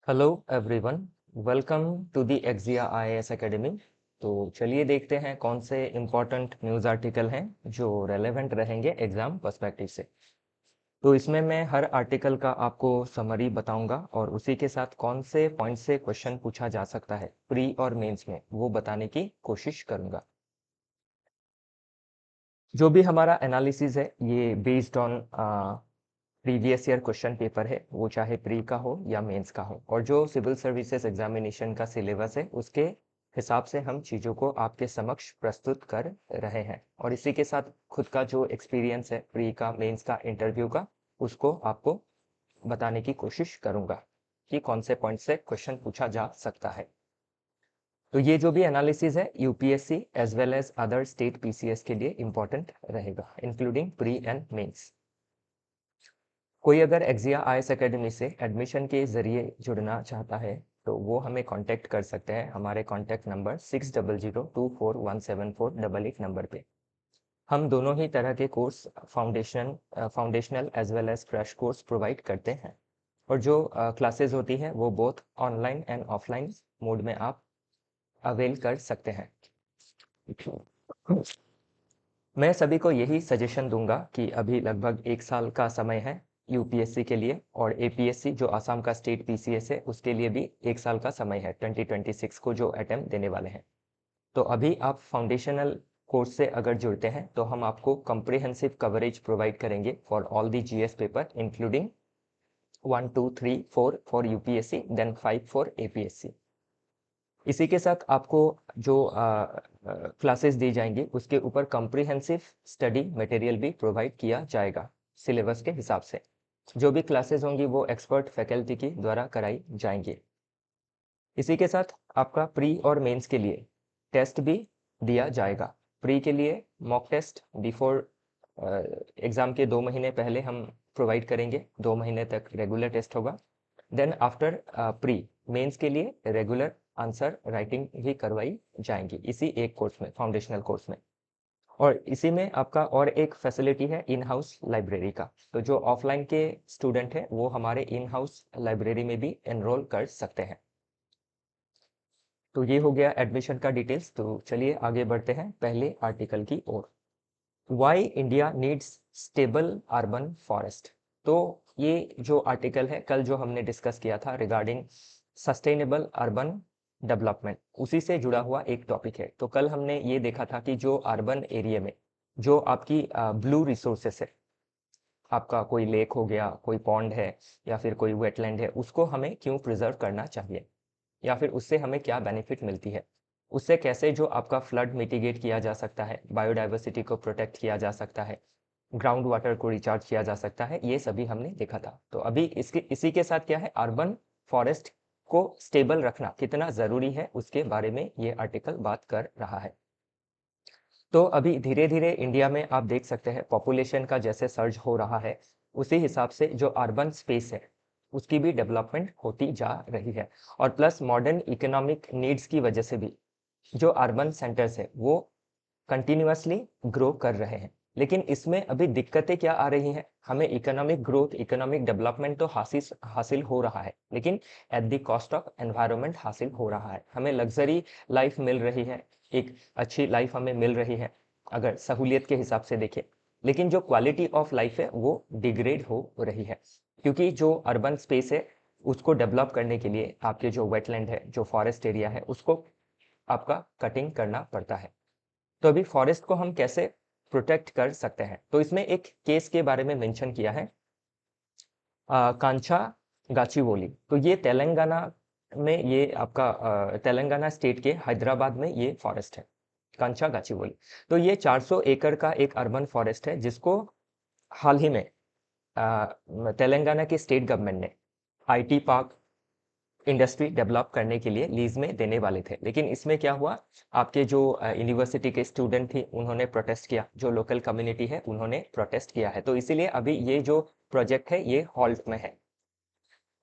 Hello everyone, welcome to the Exia IAS academy. तो चलिए देखते हैं कौन से इम्पोर्टेंट न्यूज़ आर्टिकल हैं जो रेलेवेंट रहेंगे एग्जाम पर्सपेक्टिव से। तो इसमें मैं हर आर्टिकल का आपको समरी बताऊंगा और उसी के साथ कौन से पॉइंट से क्वेश्चन पूछा जा सकता है प्री और मेंस में, वो बताने की कोशिश करूंगा। जो भी हमारा एनालिसिस है ये based on previous year question paper है, वो चाहे प्री का हो या मेंस का हो, और जो सिविल सर्विसेज एग्जामिनेशन का सिलेबस है उसके हिसाब से हम चीज़ों को आपके समक्ष प्रस्तुत कर रहे हैं। और इसी के साथ खुद का जो एक्सपीरियंस है प्री का मेंस का इंटरव्यू का, उसको आपको बताने की कोशिश करूंगा कि कौन से पॉइंट से क्वेश्चन पूछा जा सकता है। तो ये जो भी एनालिसिस है UPSC as well as other state PCS के लिए इंपॉर्टेंट रहेगा, इंक्लूडिंग प्री एंड मेंस। कोई अगर एक्जिया आईएएस एकेडमी से एडमिशन के जरिए जुड़ना चाहता है तो वो हमें कांटेक्ट कर सकते हैं हमारे कांटेक्ट नंबर 6002417488 नंबर पे। हम दोनों ही तरह के course foundational as well as crash course provide करते हैं, और जो क्लासेस होती हैं वो both online and offline mode में आप अवेल कर सकते हैं। मैं सभी को यही सजेशन दूंगा कि अभी लगभग 1 साल का समय है यूपीएससी के लिए, और एपीएससी जो आसाम का स्टेट पीसीएस है उसके लिए भी 1 साल का समय है 2026 को जो अटेम्प्ट देने वाले हैं। तो अभी आप फाउंडेशनल कोर्स से अगर जुड़ते हैं तो हम आपको कम्प्रिहेंसिव कवरेज प्रोवाइड करेंगे for all the GS paper, including 1, 2, 3, 4 for UPSC, then 5 for APSC. इसी के साथ आपको जो क्लासेस दी जाएंगी उसके ऊपर कम्प्रिहेंसिव स्टडी मटेरियल भी प्रोवाइड किया जाएगा सिलेबस के हिसाब से। जो भी क्लासेस होंगी वो एक्सपर्ट फैकल्टी की द्वारा कराई जाएंगी। इसी के साथ आपका प्री और मेंस के लिए टेस्ट भी दिया जाएगा। प्री के लिए मॉक टेस्ट बिफोर एग्जाम के 2 महीने पहले हम प्रोवाइड करेंगे, 2 महीने तक रेगुलर टेस्ट होगा। देन आफ्टर प्री मेंस के लिए रेगुलर आंसर राइटिंग भी करवाई जाएंगी इसी एक कोर्स में, फाउंडेशनल कोर्स में। और इसी में आपका और एक फैसिलिटी है इन हाउस लाइब्रेरी का। तो जो ऑफलाइन के स्टूडेंट हैं वो हमारे इन हाउस लाइब्रेरी में भी एनरोल कर सकते हैं। तो ये हो गया एडमिशन का डिटेल्स। तो चलिए आगे बढ़ते हैं पहले आर्टिकल की ओर। Why India needs stable urban forest. तो ये जो आर्टिकल है कल जो हमने डिस्कस किया था रिगार्डिंग सस्टेनेबल अर्बन डेवलपमेंट, उसी से जुड़ा हुआ एक टॉपिक है। तो कल हमने ये देखा था कि जो अर्बन एरिया में जो आपकी ब्लू रिसोर्सेस है, आपका कोई लेक हो गया, कोई पॉन्ड है या फिर कोई वेटलैंड है, उसको हमें क्यों प्रिजर्व करना चाहिए, या फिर उससे हमें क्या बेनिफिट मिलती है, उससे कैसे जो आपका फ्लड मिटिगेट किया जा सकता है, बायोडाइवर्सिटी को प्रोटेक्ट किया जा सकता है, ग्राउंड वाटर को रिचार्ज किया जा सकता है, ये सभी हमने देखा था। तो अभी इसी के साथ क्या है, अर्बन फॉरेस्ट को स्टेबल रखना कितना ज़रूरी है उसके बारे में ये आर्टिकल बात कर रहा है। तो अभी धीरे धीरे इंडिया में आप देख सकते हैं पॉपुलेशन का जैसे सर्ज हो रहा है, उसी हिसाब से जो अर्बन स्पेस है उसकी भी डेवलपमेंट होती जा रही है। और प्लस मॉडर्न इकोनॉमिक नीड्स की वजह से भी जो अर्बन सेंटर्स है वो कंटिन्यूअसली ग्रो कर रहे हैं। लेकिन इसमें अभी दिक्कतें क्या आ रही हैं, हमें इकोनॉमिक ग्रोथ, इकोनॉमिक डेवलपमेंट तो हासिल हासिल हो रहा है, लेकिन at the cost of environment हासिल हो रहा है। हमें लग्जरी लाइफ मिल रही है, एक अच्छी लाइफ हमें मिल रही है अगर सहूलियत के हिसाब से देखें, लेकिन जो क्वालिटी ऑफ लाइफ है वो डिग्रेड हो रही है, क्योंकि जो अर्बन स्पेस है उसको डेवलप करने के लिए आपके जो वेटलैंड है, जो फॉरेस्ट एरिया है, उसको आपका कटिंग करना पड़ता है। तो अभी फॉरेस्ट को हम कैसे प्रोटेक्ट कर सकते हैं, तो इसमें एक केस के बारे में मेंशन किया है, कांचा गाचीवोली। तो ये तेलंगाना में, ये आपका तेलंगाना स्टेट के हैदराबाद में ये फॉरेस्ट है, कांचा गाचीवोली। तो ये 400 एकड़ का एक अर्बन फॉरेस्ट है जिसको हाल ही में तेलंगाना की स्टेट गवर्नमेंट ने आईटी पार्क, इंडस्ट्री डेवलप करने के लिए लीज में देने वाले थे। लेकिन इसमें क्या हुआ, आपके जो यूनिवर्सिटी के स्टूडेंट थी उन्होंने प्रोटेस्ट किया, जो लोकल कम्युनिटी है उन्होंने प्रोटेस्ट किया है, तो इसीलिए अभी ये जो प्रोजेक्ट है ये हॉल्ट में है।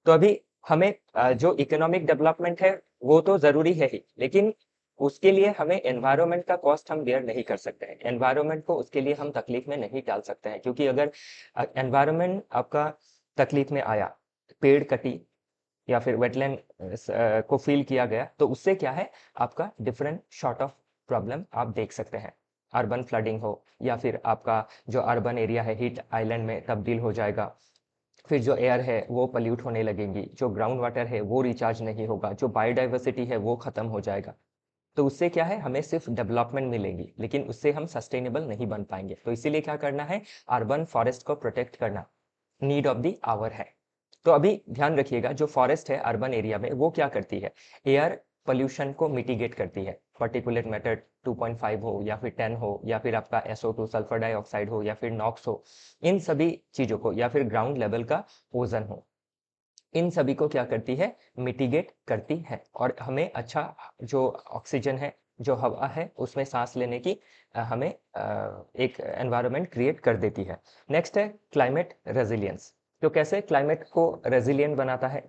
तो अभी हमें जो इकोनॉमिक डेवलपमेंट है वो तो जरूरी है ही, लेकिन उसके लिए हमें एनवायरनमेंट का कॉस्ट हम बेयर नहीं कर सकते हैं, एनवायरनमेंट को उसके लिए हम तकलीफ में नहीं डाल सकते हैं, क्योंकि अगर एनवायरनमेंट आपका तकलीफ में आया, पेड़ कटी, या फिर वेटलैंड को फील किया गया, तो उससे क्या है, आपका डिफरेंट सॉर्ट ऑफ प्रॉब्लम आप देख सकते हैं। अर्बन फ्लडिंग हो, या फिर आपका जो अर्बन एरिया है हीट आइलैंड में तब्दील हो जाएगा, फिर जो एयर है वो पल्यूट होने लगेंगी, जो ग्राउंड वाटर है वो रिचार्ज नहीं होगा, जो बायोडाइवर्सिटी है वो खत्म हो जाएगा। तो उससे क्या है, हमें सिर्फ डेवलपमेंट मिलेगी, लेकिन उससे हम सस्टेनेबल नहीं बन पाएंगे। तो इसीलिए क्या करना है, अर्बन फॉरेस्ट को प्रोटेक्ट करना नीड ऑफ द आवर है। तो अभी ध्यान रखिएगा, जो फॉरेस्ट है अर्बन एरिया में वो क्या करती है, एयर पोल्यूशन को मिटिगेट करती है। पार्टिकुलेट मैटर 2.5 हो या फिर 10 हो, या फिर आपका SO2 सल्फर डाइऑक्साइड हो, या फिर नॉक्स हो, इन सभी चीजों को, या फिर ग्राउंड लेवल का ओजन हो, इन सभी को क्या करती है, मिटिगेट करती है, और हमें अच्छा जो ऑक्सीजन है, जो हवा है, उसमें सांस लेने की हमें एक एनवायरनमेंट क्रिएट कर देती है। नेक्स्ट है क्लाइमेट रेजिलियंस। तो कैसे क्लाइमेट को रेजिलियंट बनाता है,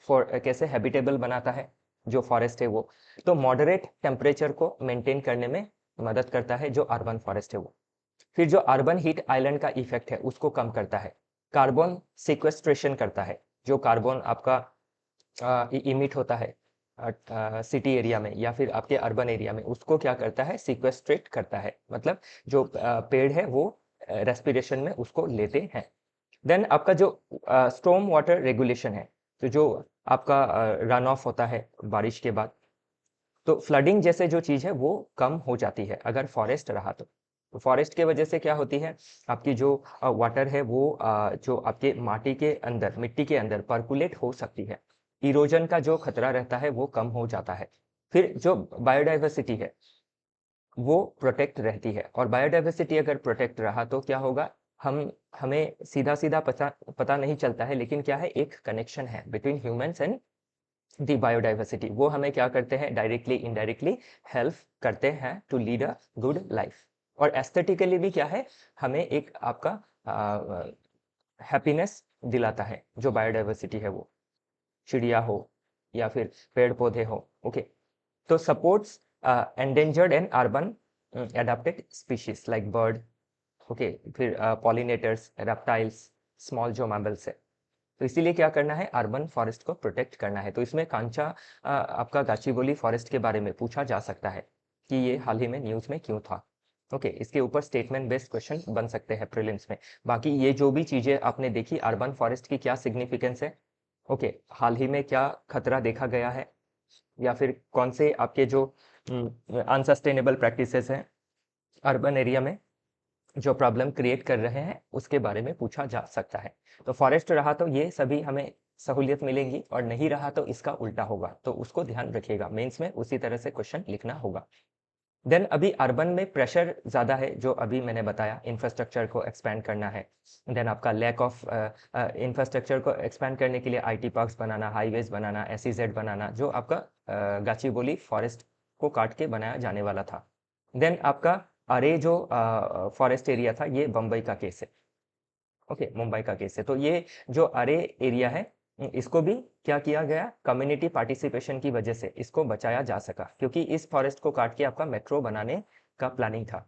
कैसे हैबिटेबल बनाता है जो फॉरेस्ट है वो, तो मॉडरेट टेम्परेचर को मेंटेन करने में मदद करता है जो अर्बन फॉरेस्ट है वो। फिर जो अर्बन हीट आइलैंड का इफेक्ट है उसको कम करता है, कार्बन सिक्वेस्ट्रेशन करता है, जो कार्बन आपका इमिट होता है सिटी एरिया में या फिर आपके अर्बन एरिया में, उसको क्या करता है, सिक्वेस्ट्रेट करता है, मतलब जो पेड़ है वो रेस्पिरेशन में उसको लेते हैं। देन आपका जो स्टॉर्म वाटर रेगुलेशन है, तो जो आपका रन ऑफ होता है बारिश के बाद, तो फ्लडिंग जैसे जो चीज है वो कम हो जाती है अगर फॉरेस्ट रहा तो फॉरेस्ट के वजह से क्या होती है, आपकी जो वाटर है वो जो आपके माटी के अंदर, मिट्टी के अंदर परकुलेट हो सकती है, इरोजन का जो खतरा रहता है वो कम हो जाता है। फिर जो बायोडाइवर्सिटी है वो प्रोटेक्ट रहती है, और बायोडाइवर्सिटी अगर प्रोटेक्ट रहा तो क्या होगा, हमें सीधा सीधा पता नहीं चलता है, लेकिन क्या है, एक कनेक्शन है between humans and the biodiversity, वो हमें क्या करते हैं, डायरेक्टली इनडायरेक्टली हेल्प करते हैं to lead a good life. और एस्थेटिकली भी क्या है, हमें एक आपका हैप्पीनेस दिलाता है जो बायोडाइवर्सिटी है वो, चिड़िया हो या फिर पेड़ पौधे हो। ओके, तो supports endangered and urban adapted species like bird, okay, फिर पॉलिनेटर्स, रेप्टाइल्स, स्मॉल जो मैमल्स है। तो इसीलिए क्या करना है, अर्बन फॉरेस्ट को प्रोटेक्ट करना है। तो इसमें कांचा आपका गाचीबोली फॉरेस्ट के बारे में पूछा जा सकता है कि ये हाल ही में न्यूज में क्यों था। ओके, इसके ऊपर स्टेटमेंट बेस्ड क्वेश्चन बन सकते हैं प्रीलिम्स में। बाकी ये जो भी चीजें आपने देखी, अर्बन फॉरेस्ट की क्या सिग्निफिकेंस है, ओके, हाल ही में क्या खतरा देखा गया है, या फिर कौन से आपके जो अनसस्टेनेबल प्रैक्टिसेस हैं अर्बन एरिया में जो प्रॉब्लम क्रिएट कर रहे हैं, उसके बारे में पूछा जा सकता है। तो फॉरेस्ट रहा तो ये सभी हमें सहूलियत मिलेंगी, और नहीं रहा तो इसका उल्टा होगा, तो उसको ध्यान रखिएगा, मेंस में उसी तरह से क्वेश्चन लिखना होगा। देन अभी अर्बन में प्रेशर ज़्यादा है, जो अभी मैंने बताया, इंफ्रास्ट्रक्चर को एक्सपैंड करना है। देन आपका लैक ऑफ इंफ्रास्ट्रक्चर को एक्सपैंड करने के लिए IT parks banana, highways banana, SEZ बनाना, जो आपका गाचीबोली फॉरेस्ट को काट के बनाया जाने वाला था। देन आपका अरे जो फॉरेस्ट एरिया था, ये बम्बई का केस है, ओके, मुंबई का केस है। तो ये जो अरे एरिया है, इसको भी क्या किया गया, कम्युनिटी पार्टिसिपेशन की वजह से इसको बचाया जा सका, क्योंकि इस फॉरेस्ट को काट के आपका मेट्रो बनाने का प्लानिंग था।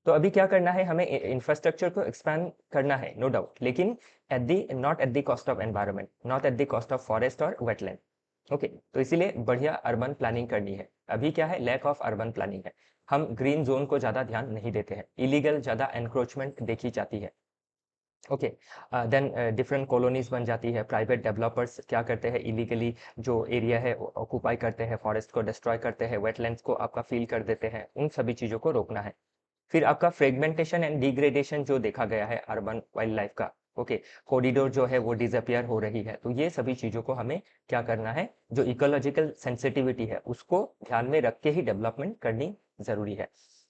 तो अभी क्या करना है, हमें इंफ्रास्ट्रक्चर को एक्सपैंड करना है, नो डाउट, लेकिन not at the cost of environment, not at the cost of forest और वेटलैंड। ओके, तो इसीलिए बढ़िया अर्बन प्लानिंग करनी है। अभी क्या है, लैक ऑफ अर्बन प्लानिंग है, हम ग्रीन जोन को ज्यादा ध्यान नहीं देते हैं, इलीगल ज्यादा एनक्रोचमेंट देखी जाती है। ओके, देन डिफरेंट कॉलोनीज बन जाती है, प्राइवेट डेवलपर्स क्या करते हैं, इलीगली जो एरिया है ऑक्यूपाई करते हैं, फॉरेस्ट को डिस्ट्रॉय करते हैं, वेटलैंड्स को आपका फील कर देते हैं, उन सभी चीजों को रोकना है। फिर आपका फ्रेगमेंटेशन एंड डिग्रेडेशन जो देखा गया है अर्बन वाइल्ड लाइफ का, ओके, कॉरिडोर जो है वो डिसअपियर हो रही है, तो ये सभी चीजों को हमें क्या करना है, जो इकोलॉजिकल सेंसिटिविटी है उसको ध्यान में रख के ही डेवलपमेंट करनी जरूरी है।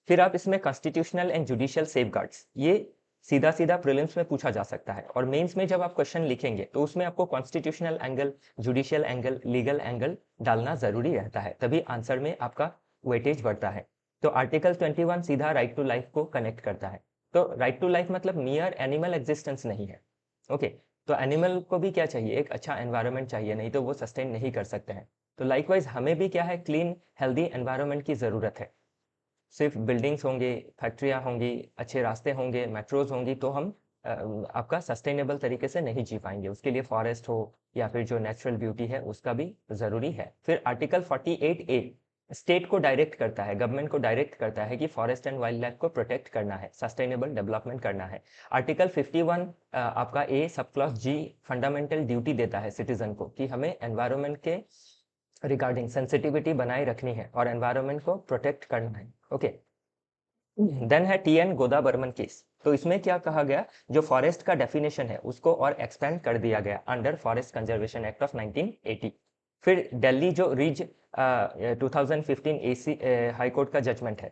फिर आप इसमें कॉन्स्टिट्यूशनल एंड जुडिशियल सेफगार्ड्स, ये सीधा सीधा प्रीलिम्स में पूछा जा सकता है, और मेंस में जब आप क्वेश्चन लिखेंगे तो उसमें आपको constitutional angle, judicial angle, legal angle डालना जरूरी रहता है, तभी आंसर में आपका वेटेज बढ़ता है। तो आर्टिकल 21 सीधा राइट टू लाइफ को कनेक्ट करता है। तो राइट टू लाइफ मतलब मियर एनिमल एग्जिस्टेंस नहीं है, ओके, तो एनिमल को भी क्या चाहिए, एक अच्छा एनवायरनमेंट चाहिए, नहीं तो वो सस्टेन नहीं कर सकते हैं। तो लाइकवाइज हमें भी क्या है, क्लीन हेल्दी एनवायरनमेंट की ज़रूरत है। सिर्फ बिल्डिंग्स होंगे, फैक्ट्रियाँ होंगी, अच्छे रास्ते होंगे, मेट्रोज होंगी, तो हम आपका सस्टेनेबल तरीके से नहीं जी पाएंगे, उसके लिए फॉरेस्ट हो या फिर जो नेचुरल ब्यूटी है उसका भी ज़रूरी है। फिर आर्टिकल 48A स्टेट को डायरेक्ट करता है, गवर्नमेंट को डायरेक्ट करता है कि फॉरेस्ट एंड वाइल्ड लाइफ को प्रोटेक्ट करना है, सस्टेनेबल डेवलपमेंट करना है। आर्टिकल 51 आपका ए सब क्लॉज जी फंडामेंटल ड्यूटी देता है सिटीजन को कि हमें एनवायरनमेंट के रिगार्डिंग सेंसिटिविटी बनाए रखनी है और एनवायरनमेंट को प्रोटेक्ट करना है। ओके, देन है टी एन गोदा बर्मन केस। तो इसमें क्या कहा गया, जो फॉरेस्ट का डेफिनेशन है उसको और एक्सपेंड कर दिया गया under forest conservation act of 1980। फिर दिल्ली जो रिज 2015 एसी हाई कोर्ट का जजमेंट है,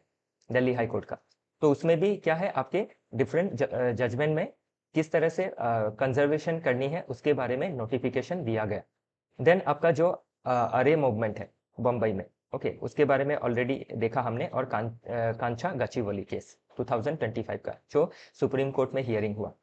दिल्ली हाई कोर्ट का, तो उसमें भी क्या है आपके डिफरेंट जजमेंट में किस तरह से कंजर्वेशन करनी है उसके बारे में नोटिफिकेशन दिया गया। देन आपका जो अरे मूवमेंट है बम्बई में, ओके, उसके बारे में ऑलरेडी देखा हमने। और कांचा गचीवली केस 2025 का जो सुप्रीम कोर्ट में हियरिंग हुआ।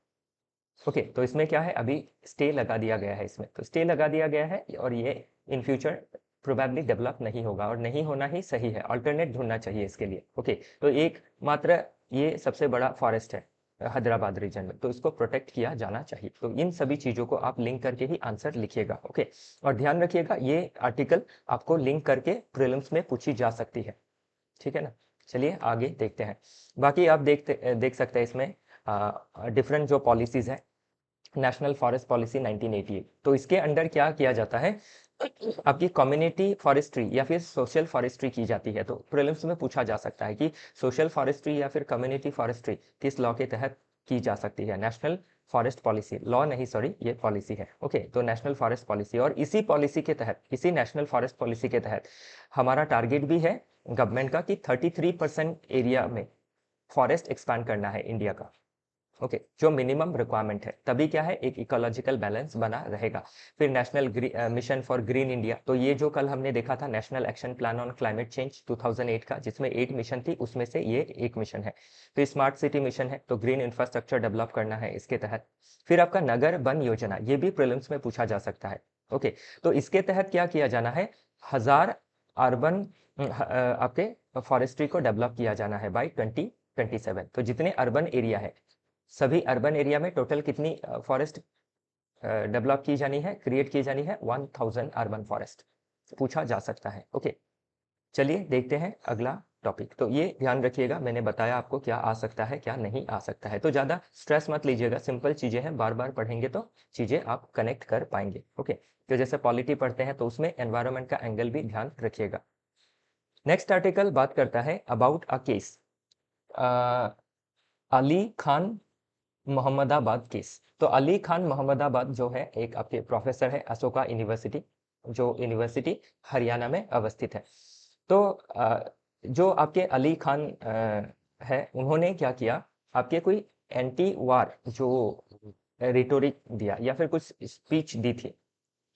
ओके, तो इसमें क्या है, अभी स्टे लगा दिया गया है इसमें, तो स्टे लगा दिया गया है और ये इन फ्यूचर प्रोबेबली डेवलप नहीं होगा और नहीं होना ही सही है, अल्टरनेट ढूंढना चाहिए इसके लिए। ओके, तो एक मात्र ये सबसे बड़ा फॉरेस्ट है हैदराबाद रीजन में, तो इसको प्रोटेक्ट किया जाना चाहिए। तो इन सभी चीज़ों को आप लिंक करके ही आंसर लिखिएगा। ओके, और ध्यान रखिएगा ये आर्टिकल आपको लिंक करके प्रीलिम्स में पूछी जा सकती है, ठीक है ना। चलिए आगे देखते हैं। बाकी आप देख सकते हैं इसमें डिफरेंट जो पॉलिसीज है, नेशनल फॉरेस्ट पॉलिसी 1988, तो इसके अंडर क्या किया जाता है, आपकी कम्युनिटी फॉरेस्ट्री या फिर सोशल फॉरेस्ट्री की जाती है। तो प्रीलिम्स में पूछा जा सकता है कि सोशल फॉरेस्ट्री या फिर कम्युनिटी फॉरेस्ट्री किस लॉ के तहत की जा सकती है। नेशनल फॉरेस्ट पॉलिसी, लॉ नहीं सॉरी, ये पॉलिसी है। ओके, तो नेशनल फॉरेस्ट पॉलिसी, और इसी पॉलिसी के तहत, इसी नेशनल फॉरेस्ट पॉलिसी के तहत हमारा टारगेट भी है गवर्नमेंट का कि 33% एरिया में फॉरेस्ट एक्सपांड करना है इंडिया का। ओके, जो मिनिमम रिक्वायरमेंट है, तभी क्या है एक इकोलॉजिकल बैलेंस बना रहेगा। फिर national mission for green India, तो ये जो कल हमने देखा था national action plan on climate change 2008 का, जिसमें 8 मिशन थी, उसमें से ये एक मिशन है। फिर स्मार्ट सिटी मिशन है, तो ग्रीन इंफ्रास्ट्रक्चर डेवलप करना है इसके तहत। फिर आपका नगर वन योजना, ये भी प्रीलिम्स में पूछा जा सकता है। ओके, तो इसके तहत क्या किया जाना है, 1000 अर्बन आपके फॉरेस्ट्री को डेवलप किया जाना है बाई 2027। तो जितने अर्बन एरिया है, सभी अर्बन एरिया में टोटल कितनी फॉरेस्ट डेवलप की जानी है, क्रिएट की जानी है, 1000 अर्बन फॉरेस्ट पूछा जा सकता है। ओके, चलिए देखते हैं अगला टॉपिक। तो ये ध्यान रखिएगा, मैंने बताया आपको क्या आ सकता है क्या नहीं आ सकता है, तो ज़्यादा स्ट्रेस मत लीजिएगा, सिंपल चीज़ें हैं, बार बार पढ़ेंगे तो चीज़ें आप कनेक्ट कर पाएंगे। ओके, तो जैसे पॉलिटी पढ़ते हैं तो उसमें एनवायरनमेंट का एंगल भी ध्यान रखिएगा। नेक्स्ट आर्टिकल बात करता है about a case, Ali Khan Mohammadabad case. तो अली खान मोहम्मदाबाद जो है एक आपके प्रोफेसर है अशोका यूनिवर्सिटी, जो यूनिवर्सिटी हरियाणा में अवस्थित है। तो जो आपके अली खान है, उन्होंने क्या किया, आपके कोई एंटी वार जो रिटोरिक दिया या फिर कुछ स्पीच दी थी,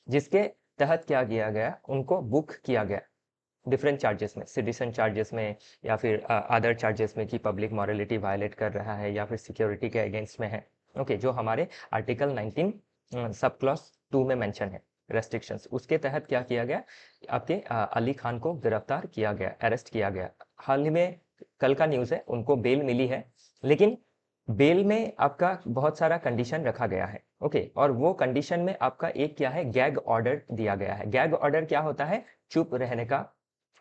जिसके तहत क्या किया गया, उनको बुक किया गया डिफरेंट चार्जेस में, सिटीजन चार्जेस में या फिर अदर चार्जेस में कि पब्लिक मॉरलिटी वायलेट कर रहा है या फिर सिक्योरिटी के अगेंस्ट में है। ओके, जो हमारे आर्टिकल 19 सब क्लॉज 2 में मेंशन है रेस्ट्रिक्शंस, उसके तहत क्या किया गया, आपके अली खान को गिरफ्तार किया गया, अरेस्ट किया गया। हाल ही में कल का न्यूज़ है, उनको बेल मिली है, लेकिन बेल में आपका बहुत सारा कंडीशन रखा गया है। ओके, और वो कंडीशन में आपका एक क्या है, गैग ऑर्डर दिया गया है। गैग ऑर्डर क्या होता है, चुप रहने का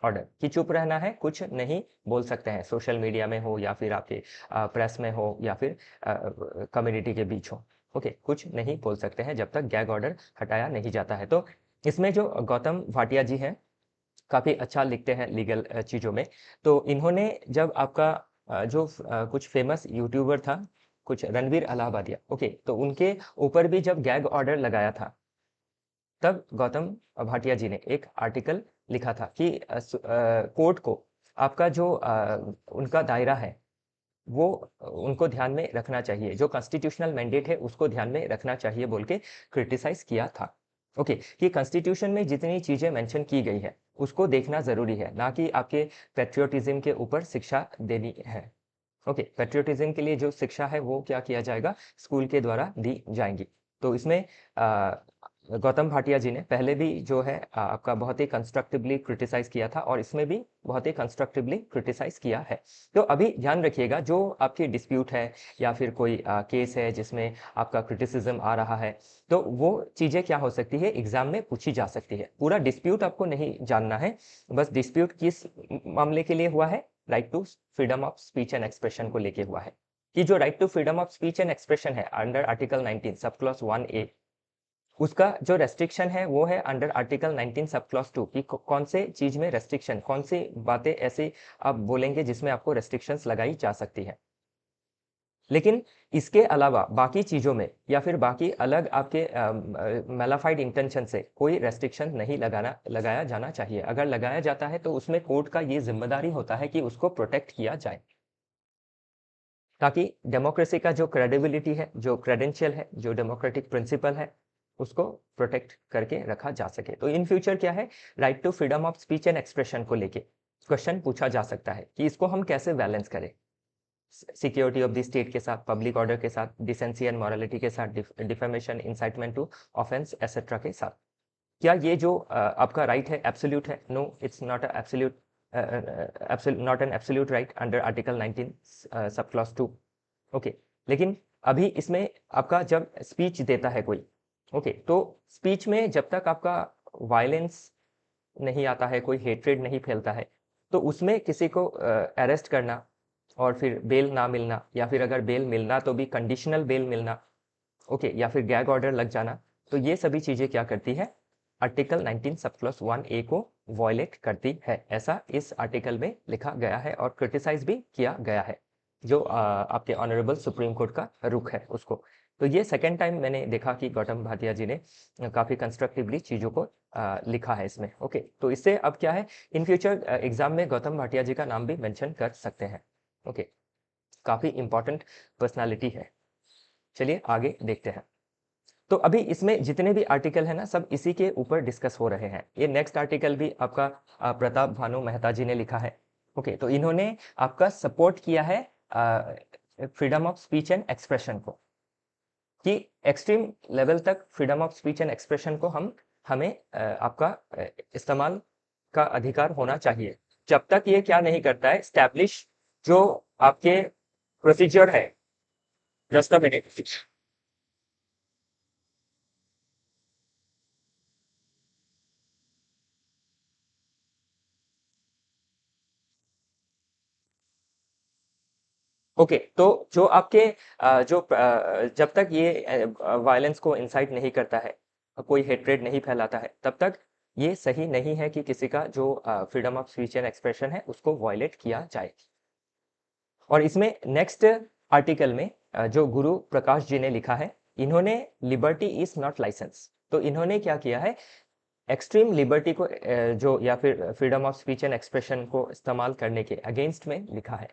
ऑर्डर, कि चुप रहना है, कुछ नहीं बोल सकते हैं, सोशल मीडिया में हो या फिर आपके प्रेस में हो या फिर कम्युनिटी के बीच हो। ओके, कुछ नहीं बोल सकते हैं जब तक गैग ऑर्डर हटाया नहीं जाता है। तो इसमें जो गौतम भाटिया जी हैं, काफ़ी अच्छा लिखते हैं लीगल चीज़ों में। तो इन्होंने जब आपका जो कुछ फेमस यूट्यूबर था, कुछ रणवीर अलाहाबादिया, ओके, तो उनके ऊपर भी जब गैग ऑर्डर लगाया था, तब गौतम भाटिया जी ने एक आर्टिकल लिखा था कि कोर्ट को आपका जो उनका दायरा है वो उनको ध्यान में रखना चाहिए, जो कॉन्स्टिट्यूशनल मैंडेट है उसको ध्यान में रखना चाहिए बोल के क्रिटिसाइज किया था। ओके, कि कॉन्स्टिट्यूशन में जितनी चीज़ें मेंशन की गई है उसको देखना ज़रूरी है, ना कि आपके पेट्रियोटिज्म के ऊपर शिक्षा देनी है। ओके, पेट्रियोटिज्म के लिए जो शिक्षा है वो क्या किया जाएगा, स्कूल के द्वारा दी जाएंगी। तो इसमें गौतम भाटिया जी ने पहले भी जो है आपका बहुत ही कंस्ट्रक्टिवली क्रिटिसाइज किया था और इसमें भी बहुत ही कंस्ट्रक्टिवली क्रिटिसाइज किया है। तो अभी ध्यान रखिएगा, जो आपकी डिस्प्यूट है या फिर कोई केस है जिसमें आपका क्रिटिसिज्म आ रहा है, तो वो चीज़ें क्या हो सकती है, एग्जाम में पूछी जा सकती है। पूरा डिस्प्यूट आपको नहीं जानना है, बस डिस्प्यूट किस मामले के लिए हुआ है, right to freedom of speech and expression को लेके हुआ है। कि जो right to freedom of speech and expression है under article 19 sub clause 1A, उसका जो रेस्ट्रिक्शन है वो है अंडर आर्टिकल 19 सब क्लॉज 2 कि कौन से चीज में रेस्ट्रिक्शन, कौन सी बातें ऐसी आप बोलेंगे जिसमें आपको रेस्ट्रिक्शंस लगाई जा सकती है। लेकिन इसके अलावा बाकी चीजों में या फिर बाकी अलग आपके मेलाफाइड इंटेंशन से कोई रेस्ट्रिक्शन नहीं लगाया जाना चाहिए। अगर लगाया जाता है तो उसमें कोर्ट का ये जिम्मेदारी होता है कि उसको प्रोटेक्ट किया जाए, ताकि डेमोक्रेसी का जो क्रेडिबिलिटी है, जो क्रेडेंशियल है, जो डेमोक्रेटिक प्रिंसिपल है, उसको प्रोटेक्ट करके रखा जा सके। तो इन फ्यूचर क्या है, right to freedom of speech and expression को लेके क्वेश्चन पूछा जा सकता है कि इसको हम कैसे बैलेंस करें सिक्योरिटी ऑफ द स्टेट के साथ, पब्लिक ऑर्डर के साथ, डिसेंसी एंड मॉरलिटी के साथ, defamation, incitement to offence etcetera के साथ। क्या ये जो आपका राइट है एब्सोल्यूट है? No, it's not absolute, not an absolute right under article 19 sub clause 2। Okay, लेकिन अभी इसमें आपका जब स्पीच देता है कोई, ओके, तो स्पीच में जब तक आपका वायलेंस नहीं आता है, कोई हेट्रेड नहीं फैलता है, तो उसमें किसी को अरेस्ट करना और फिर बेल ना मिलना, या फिर अगर बेल मिलना तो भी कंडीशनल बेल मिलना, ओके, या फिर गैग ऑर्डर लग जाना, तो ये सभी चीजें क्या करती है, आर्टिकल 19 सब क्लॉज 1A को वॉयलेट करती है। ऐसा इस आर्टिकल में लिखा गया है और क्रिटिसाइज भी किया गया है, जो आपके ऑनरेबल सुप्रीम कोर्ट का रुख है उसको। तो ये सेकेंड टाइम मैंने देखा कि गौतम भाटिया जी ने काफी कंस्ट्रक्टिवली चीजों को लिखा है इसमें। ओके, तो इससे अब क्या है, इन फ्यूचर एग्जाम में गौतम भाटिया जी का नाम भी मेंशन कर सकते हैं। ओके, काफी इंपॉर्टेंट पर्सनालिटी है। चलिए आगे देखते हैं। तो अभी इसमें जितने भी आर्टिकल है ना, सब इसी के ऊपर डिस्कस हो रहे हैं। ये नेक्स्ट आर्टिकल भी आपका प्रताप भानु मेहता जी ने लिखा है। ओके, तो इन्होंने आपका सपोर्ट किया है freedom of speech and expression को, कि एक्सट्रीम लेवल तक freedom of speech and expression को हमें आपका इस्तेमाल का अधिकार होना चाहिए, जब तक ये क्या नहीं करता है, स्टैब्लिश जो आपके प्रोसीजर है। Just a minute. ओके, तो जो आपके जब तक ये वायलेंस को इंसाइट नहीं करता है, कोई हेट्रेड नहीं फैलाता है, तब तक ये सही नहीं है कि किसी का जो freedom of speech and expression है उसको वायलेट किया जाए। और इसमें नेक्स्ट आर्टिकल में जो गुरु प्रकाश जी ने लिखा है, इन्होंने लिबर्टी इज नॉट लाइसेंस, तो इन्होंने क्या किया है, एक्सट्रीम लिबर्टी को जो या फिर freedom of speech and expression को इस्तेमाल करने के अगेंस्ट में लिखा है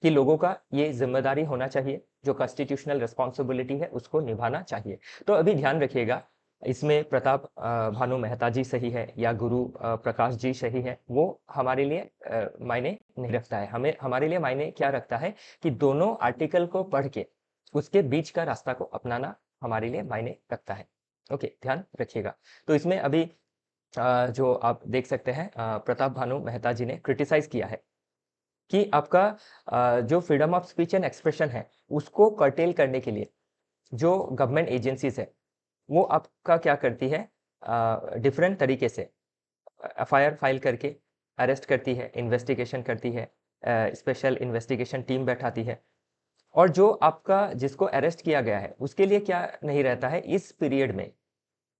कि लोगों का ये जिम्मेदारी होना चाहिए, जो कॉन्स्टिट्यूशनल रिस्पॉन्सिबिलिटी है उसको निभाना चाहिए। तो अभी ध्यान रखिएगा, इसमें प्रताप भानु मेहता जी सही है या गुरु प्रकाश जी सही है, वो हमारे लिए मायने नहीं रखता है। हमें हमारे लिए मायने क्या रखता है कि दोनों आर्टिकल को पढ़ के उसके बीच का रास्ता को अपनाना हमारे लिए मायने रखता है। ओके, ध्यान रखिएगा। तो इसमें अभी जो आप देख सकते हैं, प्रताप भानु मेहता जी ने क्रिटिसाइज किया है कि आपका जो freedom of speech and expression है उसको कर्टेल करने के लिए जो गवर्नमेंट एजेंसीज है वो आपका क्या करती है, डिफरेंट तरीके से एफआईआर फाइल करके अरेस्ट करती है, इन्वेस्टिगेशन करती है, स्पेशल इन्वेस्टिगेशन टीम बैठाती है। और जो आपका जिसको अरेस्ट किया गया है उसके लिए क्या नहीं रहता है, इस पीरियड में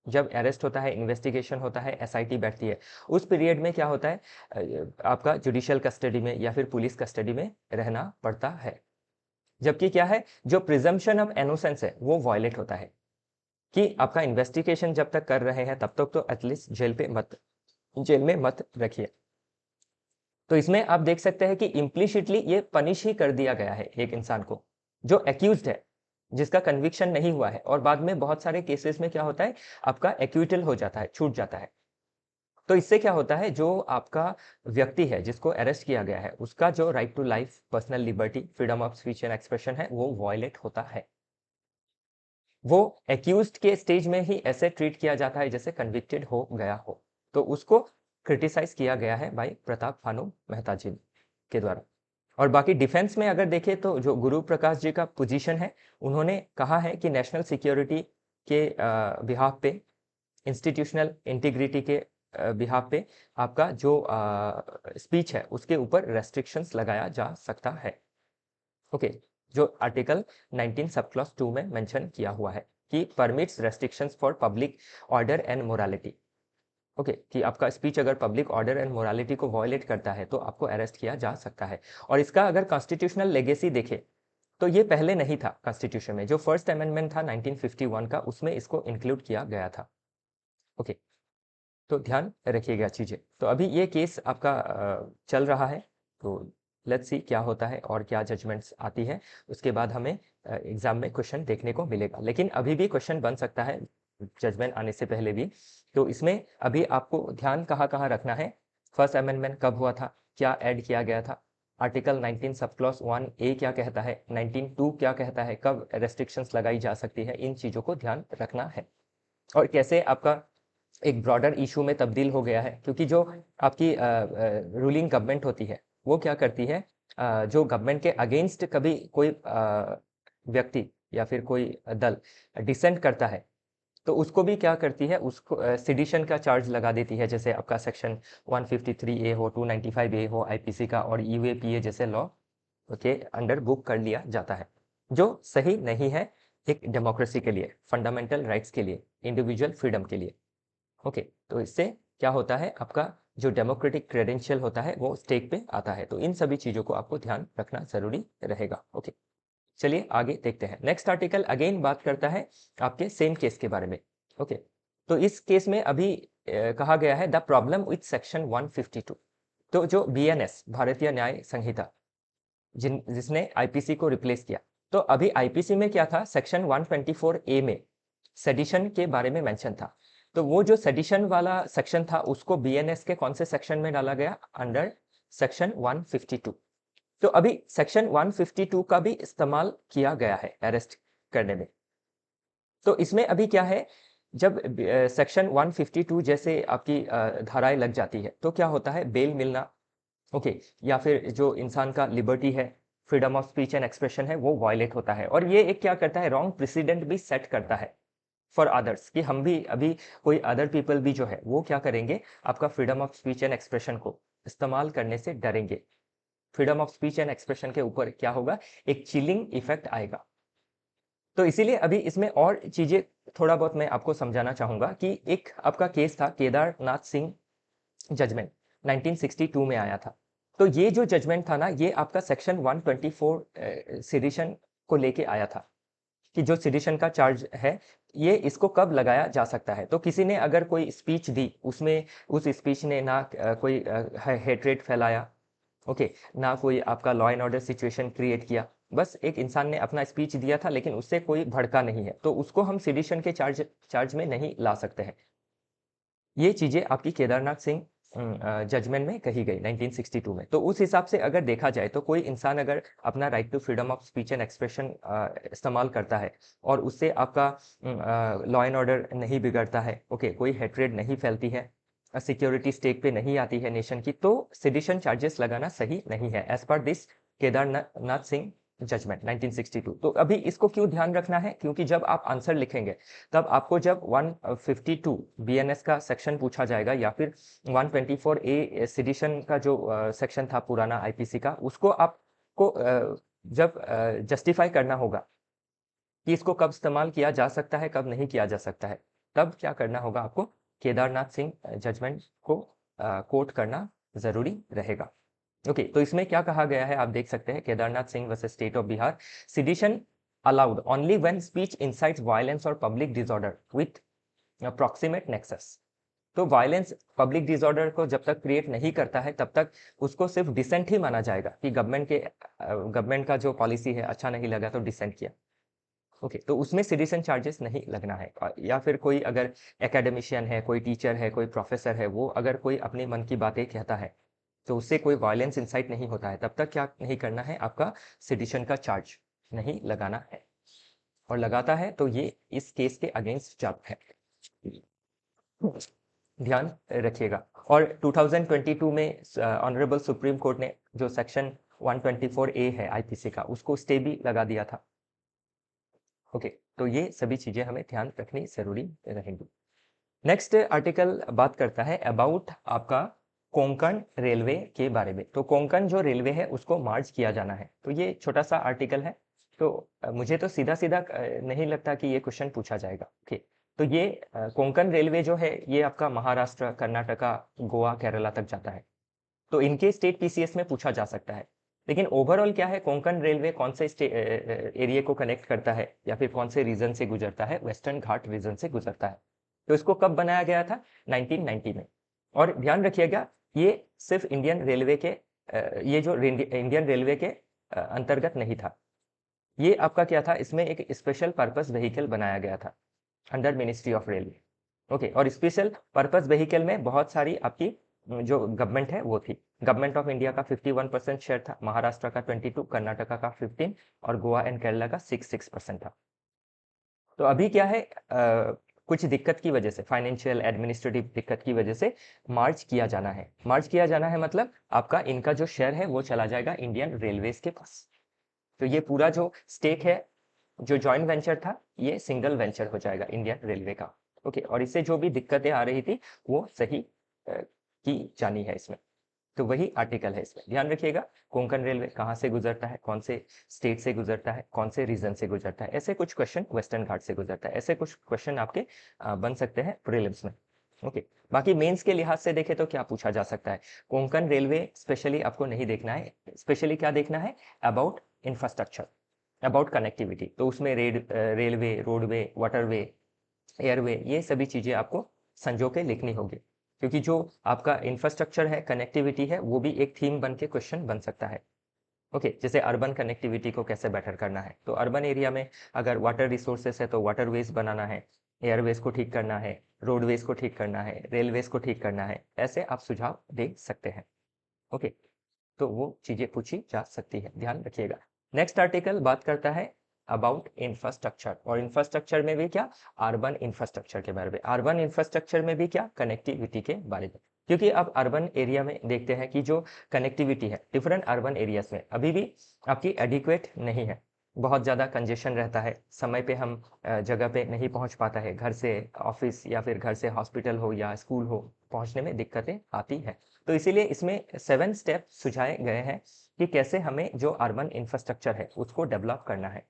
जब अरेस्ट होता है, इन्वेस्टिगेशन होता है, एसआईटी बैठती है, उस पीरियड में क्या होता है, आपका जुडिशियल कस्टडी में या फिर पुलिस कस्टडी में रहना पड़ता है। जबकि क्या है, जो प्रिजम्पशन ऑफ इनोसेंस है वो वायलेट होता है कि आपका इन्वेस्टिगेशन जब तक कर रहे हैं तब तक तो एटलीस्ट जेल में मत रखिए। तो इसमें आप देख सकते हैं कि इम्प्लिसिटली ये पनिश ही कर दिया गया है एक इंसान को जो एक्यूज्ड है, जिसका कन्विक्शन नहीं हुआ है, और बाद में बहुत सारे केसेस में क्या होता है, आपका एक्विटल हो जाता है, छूट जाता है। तो इससे क्या होता है, जो आपका व्यक्ति है जिसको अरेस्ट किया गया है उसका जो right to life, personal liberty, freedom of speech and expression है वो वायलेट होता है। वो एक्यूज्ड के स्टेज में ही ऐसे ट्रीट किया जाता है जैसे कन्विक्टेड हो गया हो। तो उसको क्रिटिसाइज किया गया है भाई प्रताप भानु मेहता जी के द्वारा। और बाकी डिफेंस में अगर देखें तो जो गुरु प्रकाश जी का पोजीशन है, उन्होंने कहा है कि नेशनल सिक्योरिटी के बिहाफ पे, इंस्टीट्यूशनल इंटीग्रिटी के बिहाफ पे आपका जो स्पीच है उसके ऊपर रेस्ट्रिक्शंस लगाया जा सकता है। ओके, जो आर्टिकल 19 सब क्लॉज 2 में मेंशन किया हुआ है कि permits restrictions for public order and morality. Okay, कि आपका स्पीच अगर पब्लिक ऑर्डर एंड मोरालिटी को वायलेट करता है तो आपको अरेस्ट किया जा सकता है। और इसका अगर कॉन्स्टिट्यूशनल लेगेसी देखें तो ये पहले नहीं था कॉन्स्टिट्यूशन में, जो फर्स्ट अमेंडमेंट था 1951 का, उसमें इसको इंक्लूड किया गया था। ओके, तो ध्यान रखिएगा चीजें। तो अभी ये केस आपका चल रहा है, तो लेट्स सी क्या होता है और क्या जजमेंट्स आती है। उसके बाद हमें एग्जाम में क्वेश्चन देखने को मिलेगा, लेकिन अभी भी क्वेश्चन बन सकता है जजमेंट आने से पहले भी। तो इसमें अभी आपको ध्यान कहाँ कहाँ रखना है, फर्स्ट अमेंडमेंट कब हुआ था, क्या ऐड किया गया था, आर्टिकल 19 सब क्लॉज 1A क्या कहता है, 19(2) क्या कहता है, कब रेस्ट्रिक्शंस लगाई जा सकती है, इन चीज़ों को ध्यान रखना है। और कैसे आपका एक ब्रॉडर इशू में तब्दील हो गया है, क्योंकि जो आपकी रूलिंग गवर्नमेंट होती है वो क्या करती है, जो गवर्नमेंट के अगेंस्ट कभी कोई व्यक्ति या फिर कोई दल डिसेंट करता है तो उसको भी क्या करती है, उसको सिडिशन का चार्ज लगा देती है। जैसे आपका सेक्शन 153A हो, 295A हो आईपीसी का, और यूएपीए जैसे लॉ के अंडर बुक कर लिया जाता है, जो सही नहीं है एक डेमोक्रेसी के लिए, फंडामेंटल राइट्स के लिए, इंडिविजुअल फ्रीडम के लिए। ओके, तो इससे क्या होता है, आपका जो डेमोक्रेटिक क्रेडेंशियल होता है वो स्टेक पे आता है। तो इन सभी चीज़ों को आपको ध्यान रखना जरूरी रहेगा। ओके, चलिए आगे देखते हैं। नेक्स्ट आर्टिकल अगेन बात करता है आपके सेम केस के बारे में। ओके, तो इस केस में अभी कहा गया है द प्रॉब्लम विथ सेक्शन 152। तो जो बीएनएस भारतीय न्याय संहिता जिसने आईपीसी को रिप्लेस किया, तो अभी आईपीसी में क्या था, सेक्शन 124A में सेडिशन के बारे में मेंशन था। तो वो जो सेडिशन वाला सेक्शन था उसको बीएनएस के कौन से सेक्शन में डाला गया, अंडर सेक्शन 152। तो अभी सेक्शन 152 का भी इस्तेमाल किया गया है अरेस्ट करने में। तो इसमें अभी क्या है, जब सेक्शन 152 जैसे आपकी धाराएं लग जाती है तो क्या होता है, बेल मिलना, ओके, या फिर जो इंसान का लिबर्टी है, freedom of speech and expression है, वो वायलेट होता है। और ये एक क्या करता है, रॉन्ग प्रेसिडेंट भी सेट करता है फॉर अदर्स, कि हम भी अभी कोई अदर पीपल भी जो है वो क्या करेंगे, आपका freedom of speech and expression को इस्तेमाल करने से डरेंगे। Freedom of speech and expression के ऊपर क्या होगा, एक चिलिंग इफेक्ट आएगा। तो इसीलिए अभी इसमें और चीजें थोड़ा बहुत मैं आपको समझाना चाहूंगा कि एक आपका केस था केदारनाथ सिंह जजमेंट, 1962 में आया था। तो ये जो जजमेंट था ना, ये आपका सेक्शन 124 सिडिशन को लेके आया था, कि जो सिडिशन का चार्ज है ये इसको कब लगाया जा सकता है। तो किसी ने अगर कोई स्पीच दी, उसमें उस स्पीच ने ना कोई हेट्रेट फैलाया, ओके, ना कोई आपका law and order situation create किया, बस एक इंसान ने अपना स्पीच दिया था लेकिन उससे कोई भड़का नहीं है, तो उसको हम सिडिशन के चार्ज में नहीं ला सकते हैं। ये चीजें आपकी केदारनाथ सिंह जजमेंट में कही गई 1962 में। तो उस हिसाब से अगर देखा जाए तो कोई इंसान अगर अपना right to freedom of speech and expression इस्तेमाल करता है और उससे आपका लॉ एंड ऑर्डर नहीं बिगड़ता है, ओके, कोई हेट्रेड नहीं फैलती है, सिक्योरिटी स्टेक पे नहीं आती है नेशन की, तो सिडिशन चार्जेस लगाना सही नहीं है as per this Kedarnath Singh judgement 1962। तो अभी इसको क्यों ध्यान रखना है, क्योंकि जब आप आंसर लिखेंगे तब आपको जब 152 बीएनएस का सेक्शन पूछा जाएगा या फिर 124A सिडिशन का जो सेक्शन था पुराना आईपीसी का, उसको आपको जब जस्टिफाई करना होगा कि इसको कब इस्तेमाल किया जा सकता है, कब नहीं किया जा सकता है, तब क्या करना होगा, आपको केदारनाथ सिंह जजमेंट को कोट करना जरूरी रहेगा। ओके, तो इसमें क्या कहा गया है आप देख सकते हैं, Kedarnath Singh versus state of Bihar, sedition allowed only when speech incites violence or public disorder with proximate nexus। तो वायलेंस पब्लिक डिसऑर्डर को जब तक क्रिएट नहीं करता है तब तक उसको सिर्फ डिसेंट ही माना जाएगा, कि गवर्नमेंट का जो पॉलिसी है अच्छा नहीं लगा तो डिसेंट किया। ओके, तो उसमें सिटीजन चार्जेस नहीं लगना है। या फिर कोई अगर एकेडमिशियन है, कोई टीचर है, कोई प्रोफेसर है, वो अगर कोई अपने मन की बातें कहता है तो उससे कोई वायलेंस इंसाइट नहीं होता है, तब तक क्या नहीं करना है, आपका सिटीजन का चार्ज नहीं लगाना है। और लगाता है तो ये इस केस के अगेंस्ट जाता है, ध्यान रखिएगा। और 2022 में ऑनरेबल सुप्रीम कोर्ट ने जो सेक्शन 124A है आईपीसी का, उसको स्टे भी लगा दिया था। ओके, तो ये सभी चीजें हमें ध्यान रखनी जरूरी रहेंगी। नेक्स्ट आर्टिकल बात करता है अबाउट आपका कोंकण रेलवे के बारे में। तो कोंकण जो रेलवे है उसको मार्च किया जाना है। तो ये छोटा सा आर्टिकल है, तो मुझे तो सीधा सीधा नहीं लगता कि ये क्वेश्चन पूछा जाएगा। ओके, तो ये कोंकण रेलवे जो है ये आपका महाराष्ट्र, कर्नाटका, गोवा, केरला तक जाता है। तो इनके स्टेट पीसीएस में पूछा जा सकता है। लेकिन ओवरऑल क्या है, कोंकण रेलवे कौन से एरिया को कनेक्ट करता है या फिर कौन से रीजन से गुजरता है? वेस्टर्न घाट रीजन से गुजरता है। तो इसको कब बनाया गया था? 1990 में। और ध्यान रखिएगा, ये सिर्फ इंडियन रेलवे के ये जो इंडियन रेलवे के अंतर्गत नहीं था। ये आपका क्या था, इसमें एक स्पेशल पर्पस व्हीकल बनाया गया था under ministry of railway. Okay, और स्पेशल पर्पस व्हीकल में बहुत सारी आपकी जो गवर्नमेंट है वो थी। गवर्नमेंट ऑफ इंडिया का 51% शेयर था, महाराष्ट्र का 22, कर्नाटका का 15 और गोवा एंड केरला का 6% था। तो अभी क्या है, कुछ दिक्कत की वजह से, फाइनेंशियल एडमिनिस्ट्रेटिव दिक्कत की वजह से मार्च किया जाना है। मार्च किया जाना है मतलब आपका इनका जो शेयर है वो चला जाएगा इंडियन रेलवेज के पास। तो ये पूरा जो स्टेक है, जो जॉइंट वेंचर था, ये सिंगल वेंचर हो जाएगा इंडियन रेलवे का। ओके, और इससे जो भी दिक्कतें आ रही थी वो सही की जानी है इसमें। तो वही आर्टिकल है इसमें, ध्यान रखिएगा। कोंकण रेलवे कहाँ से गुजरता है, कौन से स्टेट से गुजरता है, कौन से रीजन से गुजरता है, ऐसे कुछ क्वेश्चन, वेस्टर्न घाट से गुजरता है, ऐसे कुछ क्वेश्चन आपके बन सकते हैं प्रीलिम्स में। ओके, बाकी मेंस के लिहाज से देखें तो क्या पूछा जा सकता है? कोंकण रेलवे स्पेशली आपको नहीं देखना है, स्पेशली क्या देखना है? About infrastructure, about connectivity. तो उसमें रेलवे, रोडवे, वाटरवे, एयरवे, ये सभी चीजें आपको संजो के लिखनी होगी, क्योंकि जो आपका इंफ्रास्ट्रक्चर है, कनेक्टिविटी है, वो भी एक थीम बन के क्वेश्चन बन सकता है। ओके, जैसे अर्बन कनेक्टिविटी को कैसे बेटर करना है, तो अर्बन एरिया में अगर वाटर रिसोर्सेस है तो वाटरवेज बनाना है, एयरवेज को ठीक करना है, रोडवेज को ठीक करना है, रेलवेज को ठीक करना है, ऐसे आप सुझाव दे सकते हैं। ओके, तो वो चीजें पूछी जा सकती है, ध्यान रखिएगा। नेक्स्ट आर्टिकल बात करता है अबाउट इंफ्रास्ट्रक्चर, और इंफ्रास्ट्रक्चर में भी क्या? अर्बन इंफ्रास्ट्रक्चर के बारे में। अर्बन इंफ्रास्ट्रक्चर में भी क्या? कनेक्टिविटी के बारे में। क्योंकि अब अर्बन एरिया में देखते हैं कि जो कनेक्टिविटी है डिफरेंट अर्बन एरियाज में अभी भी आपकी एडिक्वेट नहीं है, बहुत ज़्यादा कंजेशन रहता है, समय पे हम जगह पे नहीं पहुंच पाता है, घर से ऑफिस या फिर घर से हॉस्पिटल हो या स्कूल हो, पहुंचने में दिक्कतें आती हैं। तो इसीलिए इसमें 7 स्टेप सुझाए गए हैं कि कैसे हमें जो अर्बन इंफ्रास्ट्रक्चर है उसको डेवलप करना है।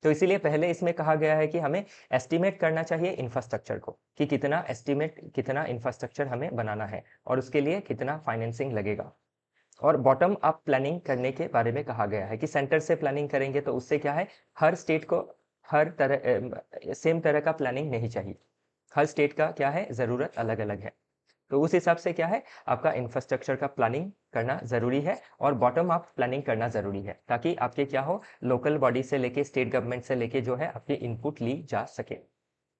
तो इसीलिए पहले इसमें कहा गया है कि हमें एस्टिमेट करना चाहिए इंफ्रास्ट्रक्चर को, कि कितना इंफ्रास्ट्रक्चर हमें बनाना है और उसके लिए कितना फाइनेंसिंग लगेगा। और बॉटम अप प्लानिंग करने के बारे में कहा गया है कि सेंटर से प्लानिंग करेंगे तो उससे क्या है, हर स्टेट को हर तरह सेम तरह का प्लानिंग नहीं चाहिए, हर स्टेट का क्या है, ज़रूरत अलग अलग है। तो उस हिसाब से क्या है, आपका इंफ्रास्ट्रक्चर का प्लानिंग करना ज़रूरी है और बॉटम अप प्लानिंग करना ज़रूरी है, ताकि आपके क्या हो, लोकल बॉडी से लेके, स्टेट गवर्नमेंट से लेके जो है आपकी इनपुट ली जा सके।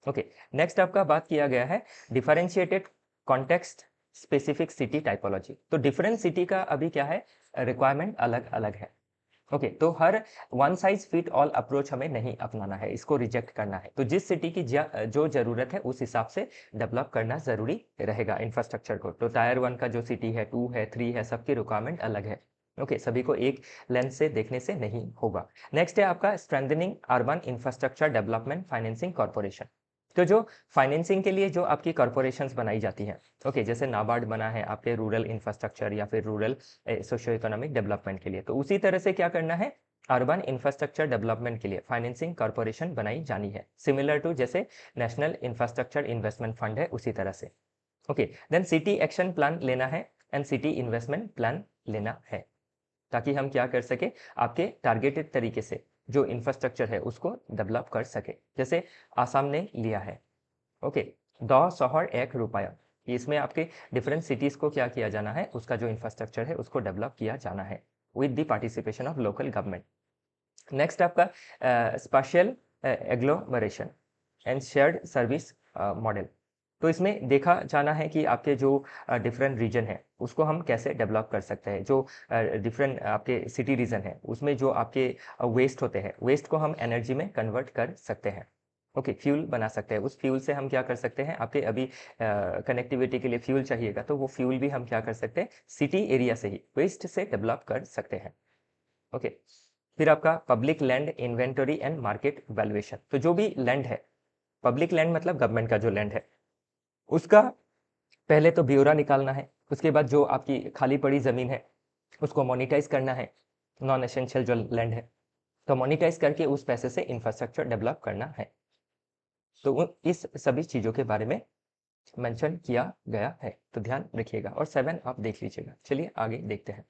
ओके, नेक्स्ट आपका बात किया गया है differentiated context specific city typology. तो डिफरेंट सिटी का अभी क्या है, रिक्वायरमेंट अलग अलग है। ओके, तो हर one size fit all approach हमें नहीं अपनाना है, इसको रिजेक्ट करना है। तो जिस सिटी की जो जरूरत है उस हिसाब से डेवलप करना जरूरी रहेगा इंफ्रास्ट्रक्चर को। तो टायर 1 का जो सिटी है, 2 है, 3 है, सबकी रिक्वायरमेंट अलग है। ओके, सभी को एक लेंस से देखने से नहीं होगा। नेक्स्ट है आपका strengthening urban infrastructure development financing corporation. तो जो फाइनेंसिंग के लिए जो आपकी कॉर्पोरेशंस बनाई जाती हैं, ओके, जैसे नाबार्ड बना है आपके रूरल इंफ्रास्ट्रक्चर या फिर रूरल सोशियो इकोनॉमिक डेवलपमेंट के लिए, तो उसी तरह से क्या करना है, अर्बन इंफ्रास्ट्रक्चर डेवलपमेंट के लिए फाइनेंसिंग कॉर्पोरेशन बनाई जानी है, सिमिलर टू जैसे नेशनल इंफ्रास्ट्रक्चर इन्वेस्टमेंट फंड है उसी तरह से। Okay, then city action plan लेना है एंड सिटी इन्वेस्टमेंट प्लान लेना है, ताकि हम क्या कर सके, आपके टारगेटेड तरीके से जो इंफ्रास्ट्रक्चर है उसको डेवलप कर सके, जैसे आसाम ने लिया है। ओके, 10,100 रुपया, इसमें आपके डिफरेंट सिटीज को क्या किया जाना है, उसका जो इंफ्रास्ट्रक्चर है उसको डेवलप किया जाना है with the participation of local government. Next आपका special agglomeration and shared service model. तो इसमें देखा जाना है कि आपके जो डिफरेंट रीजन है उसको हम कैसे डेवलप कर सकते हैं। जो डिफरेंट आपके सिटी रीजन है उसमें जो आपके वेस्ट होते हैं, वेस्ट को हम एनर्जी में कन्वर्ट कर सकते हैं। ओके, फ्यूल बना सकते हैं। उस फ्यूल से हम क्या कर सकते हैं, आपके अभी कनेक्टिविटी के लिए फ्यूल चाहिएगा तो वो फ्यूल भी हम क्या कर सकते हैं, सिटी एरिया से ही वेस्ट से डेवलप कर सकते हैं। ओके, फिर आपका public land inventory and market valuation. तो जो भी लैंड है, पब्लिक लैंड मतलब गवर्नमेंट का जो लैंड है, उसका पहले तो ब्यौरा निकालना है। उसके बाद जो आपकी खाली पड़ी ज़मीन है उसको मोनिटाइज करना है, नॉन एसेंशियल जो लैंड है, तो मोनिटाइज करके उस पैसे से इंफ्रास्ट्रक्चर डेवलप करना है। तो इस सभी चीज़ों के बारे में मेंशन किया गया है, तो ध्यान रखिएगा। और 7 आप देख लीजिएगा। चलिए आगे देखते हैं।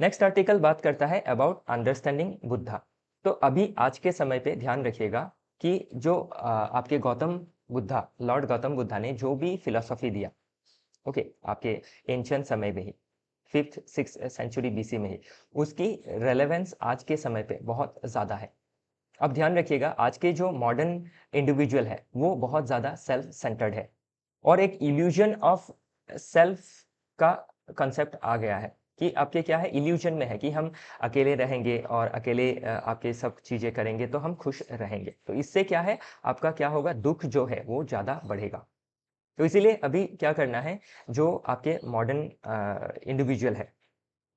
नेक्स्ट आर्टिकल बात करता है अबाउट अंडरस्टैंडिंग बुद्धा। तो अभी आज के समय पे ध्यान रखिएगा कि जो आपके गौतम बुद्धा, लॉर्ड गौतम बुद्धा ने जो भी फिलॉसफी दिया, ओके, आपके एंशियंट समय में ही, 5th 6th सेंचुरी बीसी में ही, उसकी रेलेवेंस आज के समय पे बहुत ज़्यादा है। अब ध्यान रखिएगा, आज के जो मॉडर्न इंडिविजुअल है वो बहुत ज़्यादा सेल्फ सेंटर्ड है और एक इल्यूजन ऑफ सेल्फ का कंसेप्ट आ गया है कि आपके क्या है, इल्यूजन में है कि हम अकेले रहेंगे और अकेले आपके सब चीज़ें करेंगे तो हम खुश रहेंगे। तो इससे क्या है, आपका क्या होगा, दुख जो है वो ज़्यादा बढ़ेगा। तो इसीलिए अभी क्या करना है, जो आपके मॉडर्न इंडिविजुअल है,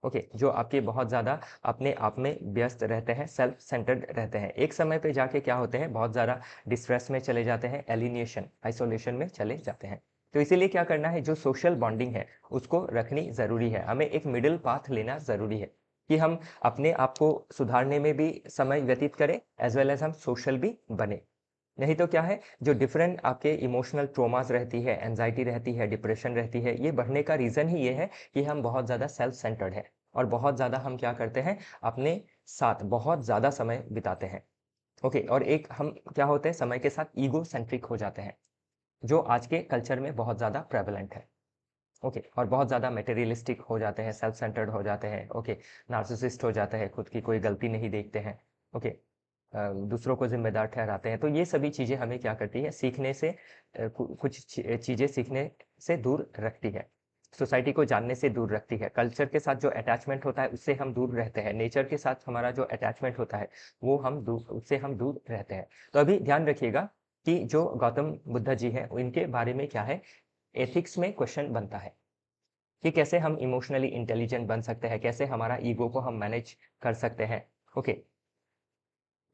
ओके, जो आपके बहुत ज़्यादा अपने आप में व्यस्त रहते हैं, सेल्फ सेंटर्ड रहते हैं, एक समय पे जाके क्या होते हैं, बहुत ज़्यादा डिस्ट्रेस में चले जाते हैं, एलिनिएशन, आइसोलेशन में चले जाते हैं। तो इसीलिए क्या करना है, जो सोशल बॉन्डिंग है उसको रखनी ज़रूरी है। हमें एक मिडिल पाथ लेना ज़रूरी है कि हम अपने आप को सुधारने में भी समय व्यतीत करें, एज वेल एज हम सोशल भी बने। नहीं तो क्या है, जो डिफरेंट आपके इमोशनल ट्रोमास रहती है, एंजाइटी रहती है, डिप्रेशन रहती है, ये बढ़ने का रीज़न ही ये है कि हम बहुत ज़्यादा सेल्फ सेंटर्ड है और बहुत ज़्यादा हम क्या करते हैं, अपने साथ बहुत ज़्यादा समय बिताते हैं। ओके, और एक हम क्या होते हैं, समय के साथ ईगो सेंट्रिक हो जाते हैं, जो आज के कल्चर में बहुत ज़्यादा प्रेवलेंट है। ओके, और बहुत ज़्यादा मटेरियलिस्टिक हो जाते हैं, सेल्फ सेंटर्ड हो जाते हैं। ओके, नार्सिसिस्ट हो जाते हैं, खुद की कोई गलती नहीं देखते हैं। ओके, दूसरों को ज़िम्मेदार ठहराते हैं। तो ये सभी चीज़ें हमें क्या करती है, सीखने से कुछ चीज़ें सीखने से दूर रखती है, सोसाइटी को जानने से दूर रखती है, कल्चर के साथ जो अटैचमेंट होता है उससे हम दूर रहते हैं, नेचर के साथ हमारा जो अटैचमेंट होता है वो उससे हम दूर रहते हैं। तो अभी ध्यान रखिएगा कि जो गौतम बुद्ध जी हैं इनके बारे में क्या है, एथिक्स में क्वेश्चन बनता है कि कैसे हम इमोशनली इंटेलिजेंट बन सकते हैं, कैसे हमारा ईगो को हम मैनेज कर सकते हैं। ओके,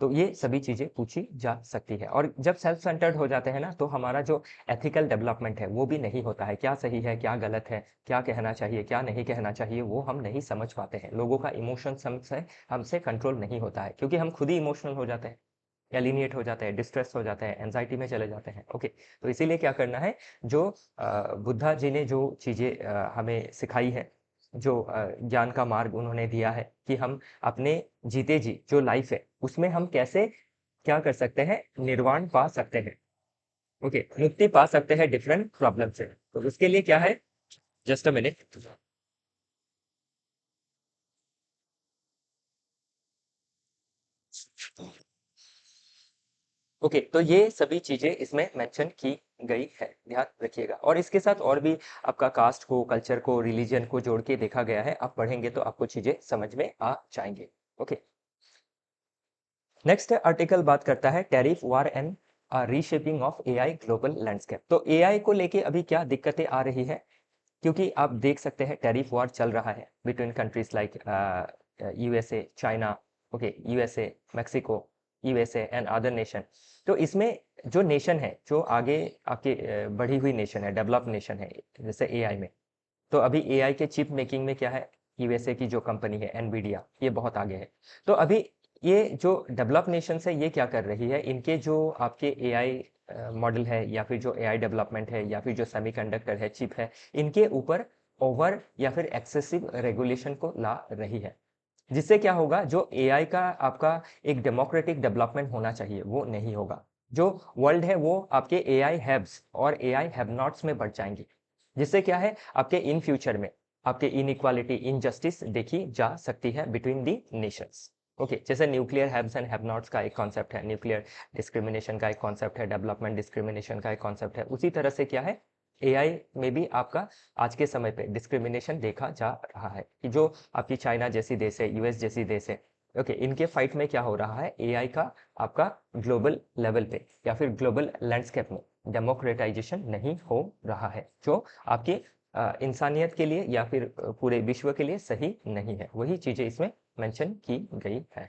तो ये सभी चीज़ें पूछी जा सकती है। और जब सेल्फ सेंटर्ड हो जाते हैं ना, तो हमारा जो एथिकल डेवलपमेंट है वो भी नहीं होता है। क्या सही है, क्या गलत है, क्या कहना चाहिए, क्या नहीं कहना चाहिए, वो हम नहीं समझ पाते हैं। लोगों का इमोशंस हमसे हमसे कंट्रोल नहीं होता है क्योंकि हम खुद ही इमोशनल हो जाते हैं, एलिनिएट हो जाते हैं, डिस्ट्रेस हो जाते हैं, एंजाइटी में चले जाते हैं। ओके, तो इसीलिए क्या करना है, जो बुद्धा जी ने जो चीज़ें हमें सिखाई है, जो ज्ञान का मार्ग उन्होंने दिया है कि हम अपने जीते जी जो लाइफ है उसमें हम कैसे क्या कर सकते हैं, निर्वाण पा सकते हैं। ओके, मुक्ति पा सकते हैं डिफरेंट प्रॉब्लम से। तो उसके लिए क्या है, जस्ट अ मिनट। ओके, तो ये सभी चीज़ें इसमें मेंशन की गई है, ध्यान रखिएगा। और इसके साथ और भी आपका कास्ट को, कल्चर को, रिलीजन को जोड़ के देखा गया है। आप पढ़ेंगे तो आपको चीज़ें समझ में आ जाएंगे। ओके, नेक्स्ट आर्टिकल बात करता है tariff war and reshaping of AI global landscape. तो एआई को लेके अभी क्या दिक्कतें आ रही है, क्योंकि आप देख सकते हैं टैरिफ वॉर चल रहा है between countries like USA, China, okay, USA, Mexico, USA and other nation. तो इसमें जो नेशन है, जो आगे आपके बढ़ी हुई नेशन है, डेवलप नेशन है, जैसे एआई में, तो अभी एआई के चिप मेकिंग में क्या है, यूएसए की जो कंपनी है एनवीडिया, ये बहुत आगे है। तो अभी ये जो डेवलप नेशन है ये क्या कर रही है, इनके जो आपके एआई मॉडल है या फिर जो एआई डेवलपमेंट है या फिर जो सेमीकंडक्टर है, चिप है, इनके ऊपर ओवर या फिर एक्सेसिव रेगुलेशन को ला रही है। जिससे क्या होगा, जो एआई का आपका एक डेमोक्रेटिक डेवलपमेंट होना चाहिए वो नहीं होगा। जो वर्ल्ड है वो आपके एआई हैव्स और एआई हैव नॉट्स में बढ़ जाएंगे। जिससे क्या है, आपके इन फ्यूचर में आपके इनइक्वालिटी, इनजस्टिस देखी जा सकती है बिटवीन दी नेशंस। ओके, जैसे nuclear haves and have nots का एक कॉन्सेप्ट है, न्यूक्लियर डिस्क्रिमिनेशन का एक कॉन्सेप्ट है, डेवलपमेंट डिस्क्रिमिनेशन का एक कॉन्सेप्ट है, उसी तरह से क्या है, एआई में भी आपका आज के समय पे डिस्क्रिमिनेशन देखा जा रहा है कि जो आपकी चाइना जैसी देश है, यूएस जैसी देश है, ओके, इनके फाइट में क्या हो रहा है, एआई का आपका ग्लोबल लेवल पे या फिर ग्लोबल लैंडस्केप में डेमोक्रेटाइजेशन नहीं हो रहा है, जो आपकी इंसानियत के लिए या फिर पूरे विश्व के लिए सही नहीं है। वही चीजें इसमें मेंशन की गई है।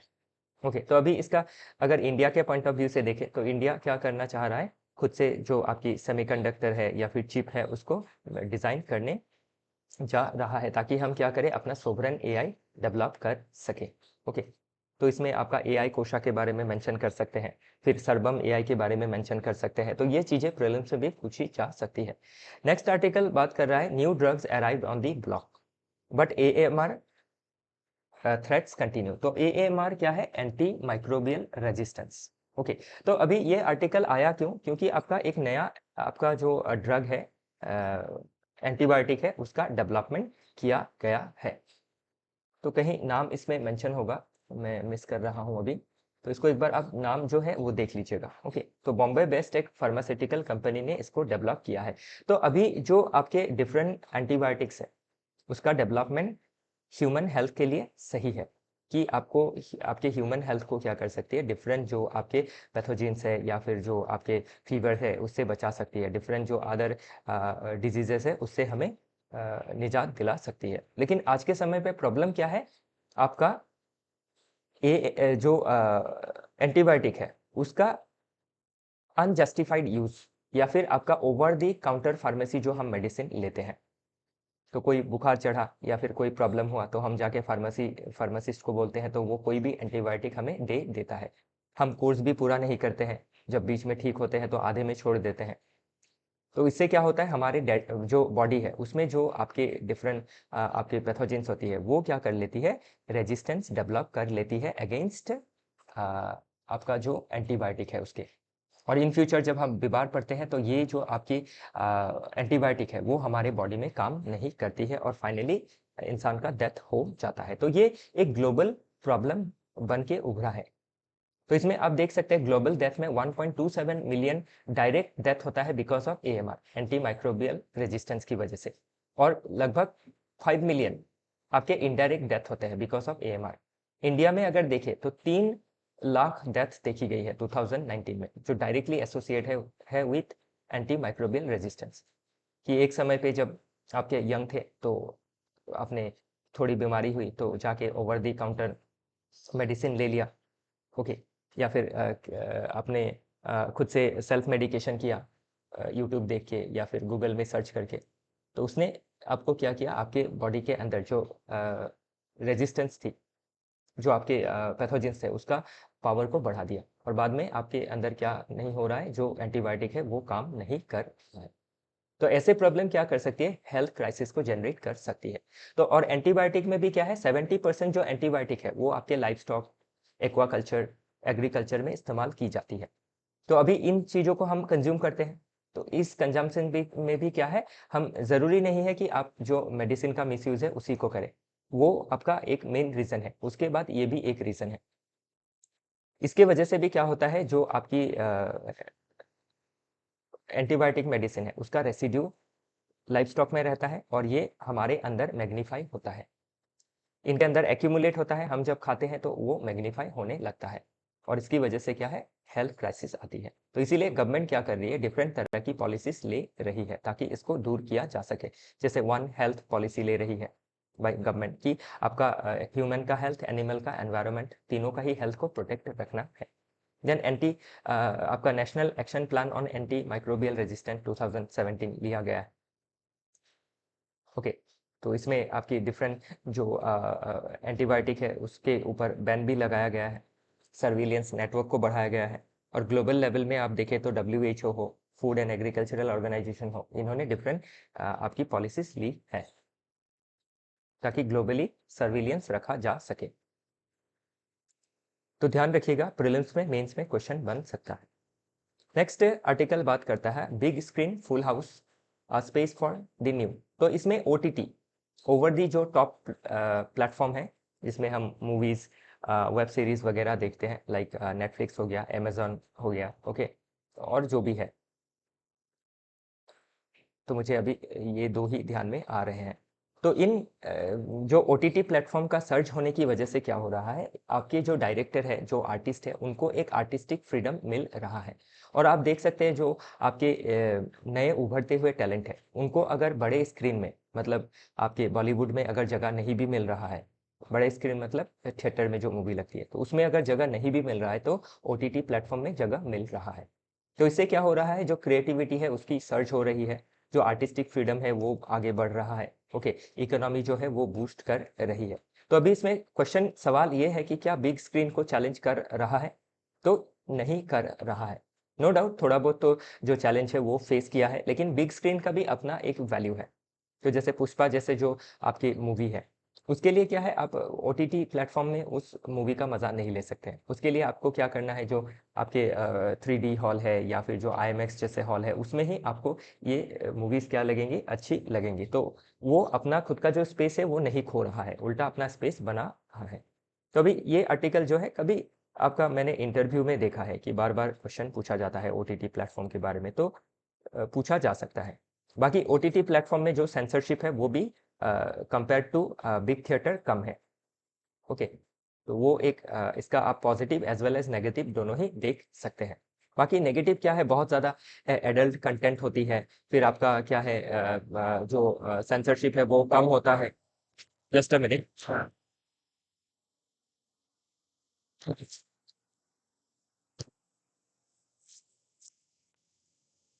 ओके, तो अभी इसका अगर इंडिया के पॉइंट ऑफ व्यू से देखें तो इंडिया क्या करना चाह रहा है, खुद से जो आपकी सेमीकंडक्टर है या फिर चिप है उसको डिजाइन करने जा रहा है, ताकि हम क्या करें, अपना सोवरेन एआई डेवलप कर सके। ओके, तो इसमें आपका एआई कोशा के बारे में मेंशन कर सकते हैं, फिर सरबम एआई के बारे में मेंशन कर सकते हैं, तो ये चीजें प्रीलिम्स में भी पूछी जा सकती है। नेक्स्ट आर्टिकल बात कर रहा है new drugs arrived on the block but AMR threats continue. तो एएमआर क्या है, एंटी माइक्रोबियल रेजिस्टेंस। ओके, तो अभी ये आर्टिकल आया क्यों, क्योंकि आपका एक नया आपका जो ड्रग है, एंटीबायोटिक है, उसका डेवलपमेंट किया गया है। तो कहीं नाम इसमें मेंशन होगा, मैं मिस कर रहा हूं अभी, तो इसको एक बार आप नाम जो है वो देख लीजिएगा। ओके, तो बॉम्बे बेस्ड एक फार्मास्यूटिकल कंपनी ने इसको डेवलप किया है। तो अभी जो आपके डिफरेंट एंटीबायोटिक्स है उसका डेवलपमेंट ह्यूमन हेल्थ के लिए सही है, कि आपको आपके ह्यूमन हेल्थ को क्या कर सकती है, डिफरेंट जो आपके पैथोजेंस है या फिर जो आपके फीवर है उससे बचा सकती है, डिफरेंट जो अदर डिजीजेस है उससे हमें निजात दिला सकती है। लेकिन आज के समय पे प्रॉब्लम क्या है, आपका जो एंटीबायोटिक है उसका अनजस्टिफाइड यूज या फिर आपका ओवर द काउंटर फार्मेसी जो हम मेडिसिन लेते हैं, तो कोई बुखार चढ़ा या फिर कोई प्रॉब्लम हुआ तो हम जाके फार्मासिस्ट को बोलते हैं, तो वो कोई भी एंटीबायोटिक हमें दे देता है। हम कोर्स भी पूरा नहीं करते हैं, जब बीच में ठीक होते हैं तो आधे में छोड़ देते हैं। तो इससे क्या होता है, हमारे जो बॉडी है उसमें जो आपके डिफरेंट आपके पैथोजेंस होती है वो क्या कर लेती है, रेजिस्टेंस डेवलप कर लेती है अगेंस्ट आपका जो एंटीबायोटिक है उसके। और इन फ्यूचर जब हम बीमार पड़ते हैं तो ये जो आपकी एंटीबायोटिक है वो हमारे बॉडी में काम नहीं करती है और फाइनली इंसान का डेथ हो जाता है। तो ये एक ग्लोबल प्रॉब्लम बन के उभरा है। तो इसमें आप देख सकते हैं ग्लोबल डेथ में 1.27 मिलियन डायरेक्ट डेथ होता है because of AMR, anti microbial resistance की वजह से, और लगभग 5 मिलियन आपके इनडायरेक्ट डेथ होते हैं बिकॉज ऑफ एएमआर। इंडिया में अगर देखें तो 3 लाख डेथ देखी गई है 2019 में, जो डायरेक्टली एसोसिएट है विथ एंटी माइक्रोबियल रेजिस्टेंस। कि एक समय पे जब आपके यंग थे तो आपने थोड़ी बीमारी हुई तो जाके ओवर दी काउंटर मेडिसिन ले लिया, ओके, या फिर आपने खुद से सेल्फ मेडिकेशन किया यूट्यूब देख के या फिर गूगल में सर्च करके, तो उसने आपको क्या किया, आपके बॉडी के अंदर जो रेजिस्टेंस थी, जो आपके पैथोजेंस थे उसका पावर को बढ़ा दिया, और बाद में आपके अंदर क्या नहीं हो रहा है, जो एंटीबायोटिक है वो काम नहीं कर रहा है। तो ऐसे प्रॉब्लम क्या कर सकती है, हेल्थ क्राइसिस को जनरेट कर सकती है। तो और एंटीबायोटिक में भी क्या है, 70% जो एंटीबायोटिक है वो आपके लाइफ स्टॉक, एक्वाकल्चर, एग्रीकल्चर में इस्तेमाल की जाती है। तो अभी इन चीज़ों को हम कंज्यूम करते हैं, तो इस कंजम्पशन भी में भी क्या है, हम ज़रूरी नहीं है कि आप जो मेडिसिन का मिसयूज़ है उसी को करें, वो आपका एक मेन रीज़न है। उसके बाद ये भी एक रीज़न है। इसके वजह से भी क्या होता है, जो आपकी एंटीबायोटिक मेडिसिन है उसका रेसिड्यू लाइफ स्टॉक में रहता है और ये हमारे अंदर मैग्नीफाई होता है, इनके अंदर एक्यूमुलेट होता है, हम जब खाते हैं तो वो मैग्नीफाई होने लगता है, और इसकी वजह से क्या है, हेल्थ क्राइसिस आती है। तो इसीलिए गवर्नमेंट क्या कर रही है, डिफरेंट तरह की पॉलिसीज ले रही है ताकि इसको दूर किया जा सके। जैसे वन हेल्थ पॉलिसी ले रही है बाई गवर्नमेंट की, आपका ह्यूमन का हेल्थ, एनिमल का, एनवायरमेंट, तीनों का ही हेल्थ को प्रोटेक्ट रखना है। देन आपका national action plan on anti microbial resistant 2017 लिया गया है, ओके। तो इसमें आपकी डिफरेंट जो एंटीबायोटिक है उसके ऊपर बैन भी लगाया गया है, सर्विलियंस नेटवर्क को बढ़ाया गया है, और ग्लोबल लेवल में आप देखें तो WHO हो, फूड एंड एग्रीकल्चरल ऑर्गेनाइजेशन हो, इन्होंने डिफरेंट आपकी पॉलिसीज ली है ताकि ग्लोबली सर्विलियंस रखा जा सके। तो ध्यान रखिएगा, प्रीलिम्स में, मेंस में क्वेश्चन बन सकता है। नेक्स्ट आर्टिकल बात करता है big screen full house space for the new. तो इसमें OTT, ओवर दी जो टॉप प्लेटफॉर्म है जिसमें हम मूवीज वेब सीरीज वगैरह देखते हैं, लाइक नेटफ्लिक्स हो गया, अमेजॉन हो गया, ओके, और जो भी है। तो मुझे अभी ये दो ही ध्यान में आ रहे हैं। तो इन जो ओटीटी प्लेटफॉर्म का सर्ज होने की वजह से क्या हो रहा है, आपके जो डायरेक्टर है, जो आर्टिस्ट है, उनको एक आर्टिस्टिक फ्रीडम मिल रहा है। और आप देख सकते हैं जो आपके नए उभरते हुए टैलेंट है, उनको अगर बड़े स्क्रीन में, मतलब आपके बॉलीवुड में अगर जगह नहीं भी मिल रहा है, बड़े स्क्रीन मतलब थिएटर में जो मूवी लगती है, तो उसमें अगर जगह नहीं भी मिल रहा है तो ओटीटी प्लेटफॉर्म में जगह मिल रहा है। तो इससे क्या हो रहा है, जो क्रिएटिविटी है उसकी सर्च हो रही है, जो आर्टिस्टिक फ्रीडम है वो आगे बढ़ रहा है, ओके, इकोनॉमी जो है वो बूस्ट कर रही है। तो अभी इसमें क्वेश्चन सवाल ये है कि क्या बिग स्क्रीन को चैलेंज कर रहा है? तो नहीं कर रहा है। नो डाउट थोड़ा बहुत तो जो चैलेंज है वो फेस किया है, लेकिन बिग स्क्रीन का भी अपना एक वैल्यू है। तो जैसे पुष्पा जैसे जो आपकी मूवी है, उसके लिए क्या है, आप ओटीटी प्लेटफॉर्म में उस मूवी का मज़ा नहीं ले सकते हैं। उसके लिए आपको क्या करना है, जो आपके 3D हॉल है या फिर जो आईएमएक्स जैसे हॉल है, उसमें ही आपको ये मूवीज़ क्या लगेंगी, अच्छी लगेंगी। तो वो अपना खुद का जो स्पेस है वो नहीं खो रहा है, उल्टा अपना स्पेस बना रहा है। तो अभी ये आर्टिकल जो है, कभी आपका मैंने इंटरव्यू में देखा है कि बार-बार क्वेश्चन पूछा जाता है ओटीटी प्लेटफॉर्म के बारे में, तो पूछा जा सकता है। बाकी ओटीटी प्लेटफॉर्म में जो सेंसरशिप है वो भी कंपेयर टू बिग थिएटर कम है, ओके। तो वो एक इसका आप positive as well as negative दोनों ही देख सकते हैं। बाकी नेगेटिव क्या है, बहुत ज़्यादा एडल्ट कंटेंट होती है, फिर आपका क्या है, जो सेंसरशिप है वो कम होता है। Just a minute.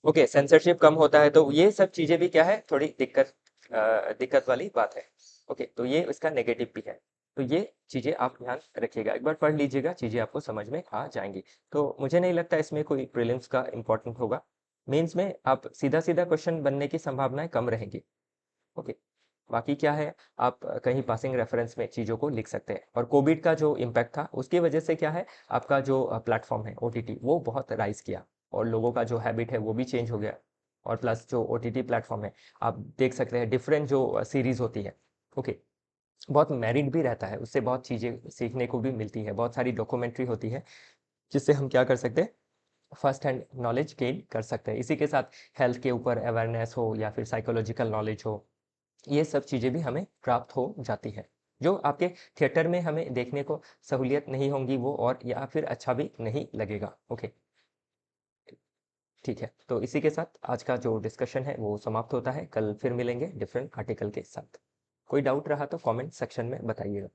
Okay, censorship कम होता है, तो ये सब चीज़ें भी क्या है, थोड़ी दिक्कत वाली बात है। ओके, तो ये इसका नेगेटिव भी है। तो ये चीज़ें आप ध्यान रखिएगा, एक बार पढ़ लीजिएगा, चीज़ें आपको समझ में आ जाएंगी। तो मुझे नहीं लगता इसमें कोई प्रीलिम्स का इम्पोर्टेंट होगा। मेंस में आप सीधा सीधा क्वेश्चन बनने की संभावनाएं कम रहेंगी, ओके। बाकी क्या है, आप कहीं पासिंग रेफरेंस में चीज़ों को लिख सकते हैं। और कोविड का जो इम्पैक्ट था उसकी वजह से क्या है, आपका जो प्लेटफॉर्म है ओटीटी वो बहुत राइज किया, और लोगों का जो हैबिट है वो भी चेंज हो गया। और प्लस जो ओटीटी प्लेटफॉर्म है, आप देख सकते हैं डिफरेंट जो सीरीज होती है, ओके, बहुत मेरिट भी रहता है, उससे बहुत चीज़ें सीखने को भी मिलती है, बहुत सारी डॉक्यूमेंट्री होती है, जिससे हम क्या कर सकते हैं, फर्स्ट हैंड नॉलेज गेन कर सकते हैं। इसी के साथ हेल्थ के ऊपर अवेयरनेस हो या फिर साइकोलॉजिकल नॉलेज हो, ये सब चीज़ें भी हमें प्राप्त हो जाती है, जो आपके थिएटर में हमें देखने को सहूलियत नहीं होंगी वो, और या फिर अच्छा भी नहीं लगेगा, ओके। ठीक है, तो इसी के साथ आज का जो डिस्कशन है वो समाप्त होता है। कल फिर मिलेंगे डिफरेंट आर्टिकल के साथ। कोई डाउट रहा तो कमेंट सेक्शन में बताइएगा।